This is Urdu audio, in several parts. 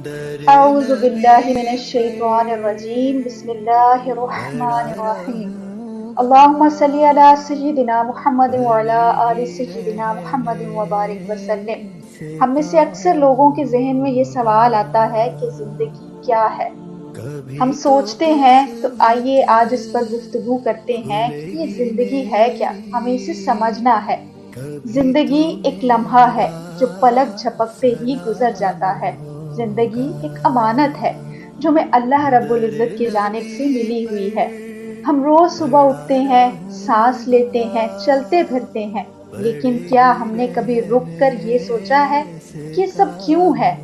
اعوذ باللہ من الشیطان الرجیم بسم اللہ الرحمن الرحیم اللہم صلی علی سیدنا محمد وعلی آل سیدنا محمد وبارک وسلم۔ ہم میں سے اکثر لوگوں کے ذہن میں یہ سوال آتا ہے کہ زندگی کیا ہے؟ ہم سوچتے ہیں تو آئیے آج اس پر گفتگو کرتے ہیں کہ یہ زندگی ہے کیا، ہمیں اسے سمجھنا ہے۔ زندگی ایک لمحہ ہے جو پلک جھپکتے ہی گزر جاتا ہے۔ زندگی ایک امانت ہے جو ہمیں اللہ رب العزت کی جانب سے ملی ہوئی ہے۔ ہم روز صبح اٹھتے ہیں، سانس لیتے ہیں، چلتے پھرتے ہیں، لیکن کیا ہم نے کبھی رک کر یہ سوچا ہے کہ یہ سب کیوں ہے؟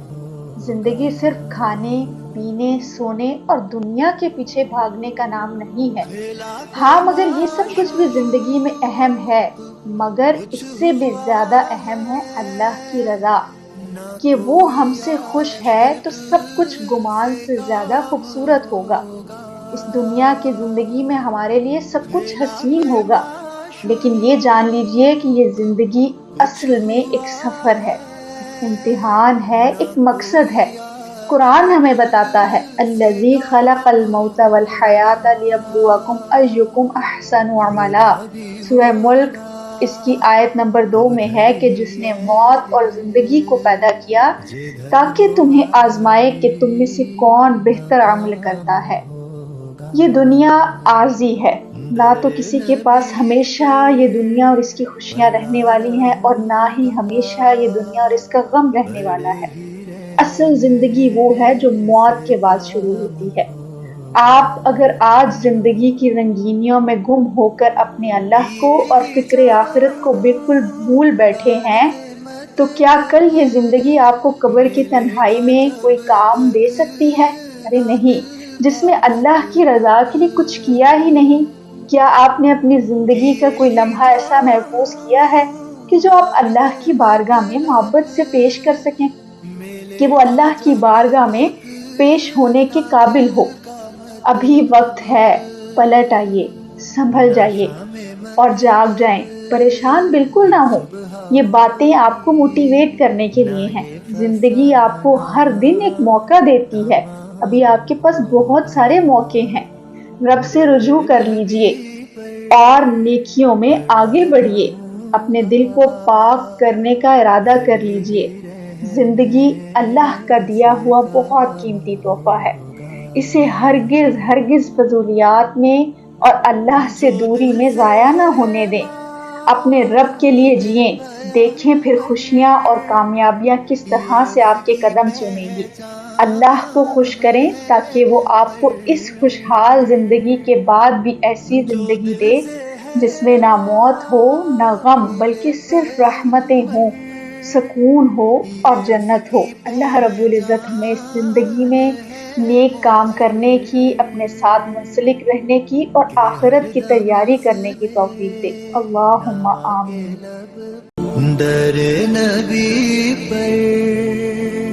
زندگی صرف کھانے، پینے، سونے اور دنیا کے پیچھے بھاگنے کا نام نہیں ہے۔ ہاں، مگر یہ سب کچھ بھی زندگی میں اہم ہے، مگر اس سے بھی زیادہ اہم ہے اللہ کی رضا، کہ وہ ہم سے خوش ہے تو سب کچھ گمان سے زیادہ خوبصورت ہوگا۔ اس دنیا کی زندگی میں ہمارے لیے سب کچھ حسین ہوگا، لیکن یہ جان لیجئے کہ یہ زندگی اصل میں ایک سفر ہے، ایک امتحان ہے، ایک مقصد ہے۔ قرآن ہمیں بتاتا ہے الذی خلق الموت والحیات لیبلوکم ایکم احسن عملا۔ سورہ ملک اس کی آیت نمبر 2 میں ہے کہ جس نے موت اور زندگی کو پیدا کیا تاکہ تمہیں آزمائے کہ تم میں سے کون بہتر عمل کرتا ہے۔ یہ دنیا عارضی ہے، نہ تو کسی کے پاس ہمیشہ یہ دنیا اور اس کی خوشیاں رہنے والی ہیں اور نہ ہی ہمیشہ یہ دنیا اور اس کا غم رہنے والا ہے۔ اصل زندگی وہ ہے جو موت کے بعد شروع ہوتی ہے۔ آپ اگر آج زندگی کی رنگینیوں میں گم ہو کر اپنے اللہ کو اور فکر آخرت کو بالکل بھول بیٹھے ہیں تو کیا کل یہ زندگی آپ کو قبر کی تنہائی میں کوئی کام دے سکتی ہے؟ ارے نہیں، جس میں اللہ کی رضا کے لیے کچھ کیا ہی نہیں۔ کیا آپ نے اپنی زندگی کا کوئی لمحہ ایسا محفوظ کیا ہے کہ جو آپ اللہ کی بارگاہ میں محبت سے پیش کر سکیں، کہ وہ اللہ کی بارگاہ میں پیش ہونے کے قابل ہو؟ ابھی وقت ہے، پلٹ آئیے، سنبھل جائیے اور جاگ جائیں۔ پریشان بالکل نہ ہو، یہ باتیں آپ کو موٹیویٹ کرنے کے لیے ہیں۔ زندگی آپ کو ہر دن ایک موقع دیتی ہے، ابھی آپ کے پاس بہت سارے موقع ہیں۔ رب سے رجوع کر لیجئے اور نیکیوں میں آگے بڑھیے، اپنے دل کو پاک کرنے کا ارادہ کر لیجئے۔ زندگی اللہ کا دیا ہوا بہت قیمتی تحفہ ہے، اسے ہرگز فضولیات میں اور اللہ سے دوری میں ضائع نہ ہونے دیں۔ اپنے رب کے لیے جئیں، دیکھیں پھر خوشیاں اور کامیابیاں کس طرح سے آپ کے قدم چومیں گی۔ اللہ کو خوش کریں تاکہ وہ آپ کو اس خوشحال زندگی کے بعد بھی ایسی زندگی دے جس میں نہ موت ہو نہ غم، بلکہ صرف رحمتیں ہوں، سکون ہو اور جنت ہو۔ اللہ رب العزت ہمیں اس زندگی میں نیک کام کرنے کی، اپنے ساتھ منسلک رہنے کی اور آخرت کی تیاری کرنے کی توفیق دے۔ اللہم آمین۔ در نبی پر